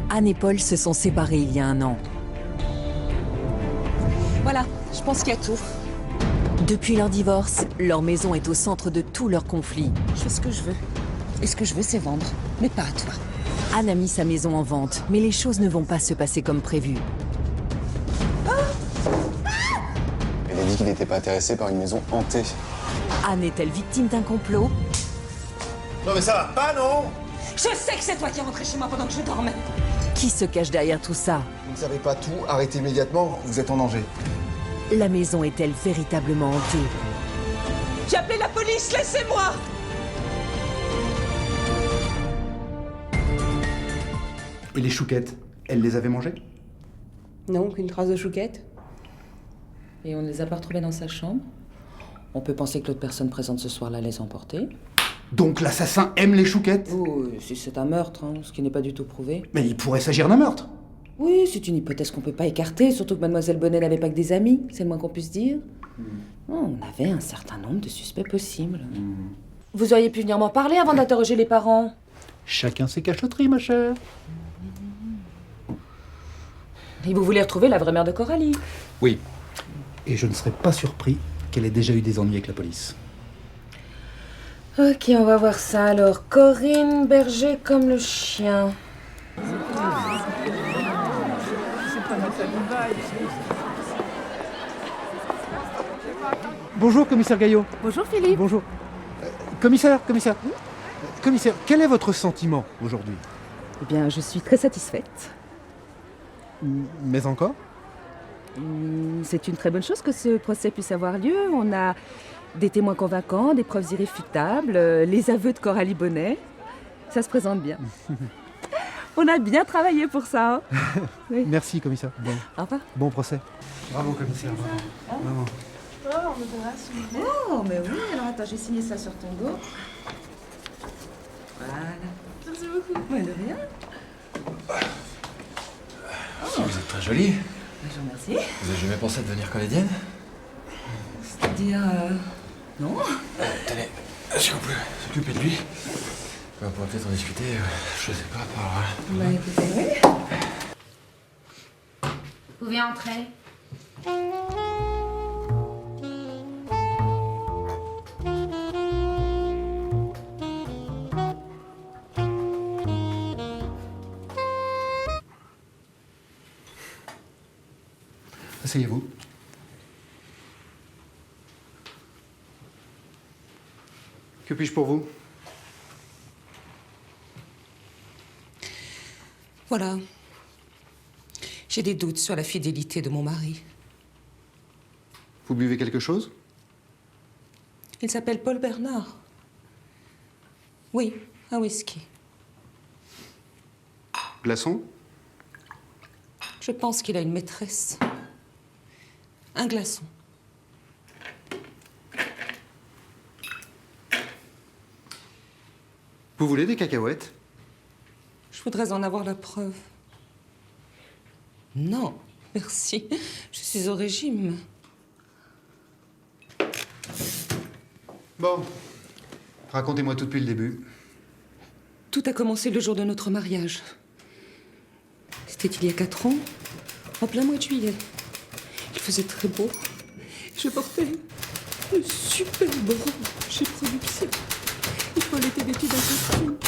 Anne et Paul se sont séparés il y a 1 an. Voilà, je pense qu'il y a tout. Depuis leur divorce, leur maison est au centre de tous leurs conflits. Je fais ce que je veux. Et ce que je veux, c'est vendre. Mais pas à toi. Anne a mis sa maison en vente, mais les choses ne vont pas se passer comme prévu. Elle a dit qu'il n'était pas intéressé par une maison hantée. Anne est-elle victime d'un complot? Non mais ça va pas, non? Je sais que c'est toi qui es rentré chez moi pendant que je dormais. Qui se cache derrière tout ça? Vous ne savez pas tout, arrêtez immédiatement, vous êtes en danger. La maison est-elle véritablement hantée? J'ai appelé la police, laissez-moi! Et les chouquettes, elle les avait mangées? Non, aucune trace de chouquette. Et on ne les a pas retrouvées dans sa chambre. On peut penser que l'autre personne présente ce soir-là les a emportées. Donc l'assassin aime les chouquettes? Oui, si c'est un meurtre, hein, ce qui n'est pas du tout prouvé. Mais il pourrait s'agir d'un meurtre. Oui, c'est une hypothèse qu'on peut pas écarter, surtout que Mademoiselle Bonnet n'avait pas que des amis, c'est le moins qu'on puisse dire. Oh, on avait un certain nombre de suspects possibles. Vous auriez pu venir m'en parler avant d'interroger les parents. Chacun ses cachotteries, ma chère. Et vous voulez retrouver la vraie mère de Coralie? Oui. Et je ne serais pas surpris qu'elle ait déjà eu des ennuis avec la police. Ok, on va voir ça alors. Corinne Berger comme le chien. Bonjour, commissaire Gaillot. Bonjour Philippe. Bonjour. Commissaire, quel est votre sentiment aujourd'hui? Eh bien, je suis très satisfaite. Mais encore? C'est une très bonne chose que ce procès puisse avoir lieu. On a des témoins convaincants, des preuves irréfutables, les aveux de Coralie Bonnet. Ça se présente bien. On a bien travaillé pour ça. Hein. Oui. Merci, commissaire. Au revoir. Bon procès. Bravo, commissaire. Bravo. Oh, mais oui, alors attends, j'ai signé ça sur ton dos. Voilà. Merci beaucoup. Ouais, de rien. Vous êtes très jolie. Je vous remercie. Vous avez jamais pensé à devenir comédienne? C'est-à-dire, non. Tenez, si on peut s'occuper de lui, on pourra peut-être en discuter, je sais pas, par... Bah écoutez, oui. Vous pouvez entrer. Asseyez-vous. Que puis-je pour vous? Voilà. J'ai des doutes sur la fidélité de mon mari. Vous buvez quelque chose? Il s'appelle Paul Bernard. Oui, un whisky. Glaçon? Je pense qu'il a une maîtresse. Un glaçon. Vous voulez des cacahuètes? Je voudrais en avoir la preuve. Non, merci. Je suis au régime. Bon. Racontez-moi tout depuis le début. Tout a commencé le jour de notre mariage. C'était il y a 4 ans, en plein mois de juillet. Il faisait très beau. Je portais une superbe robe chez Production. Et Paul était vêtu d'un costume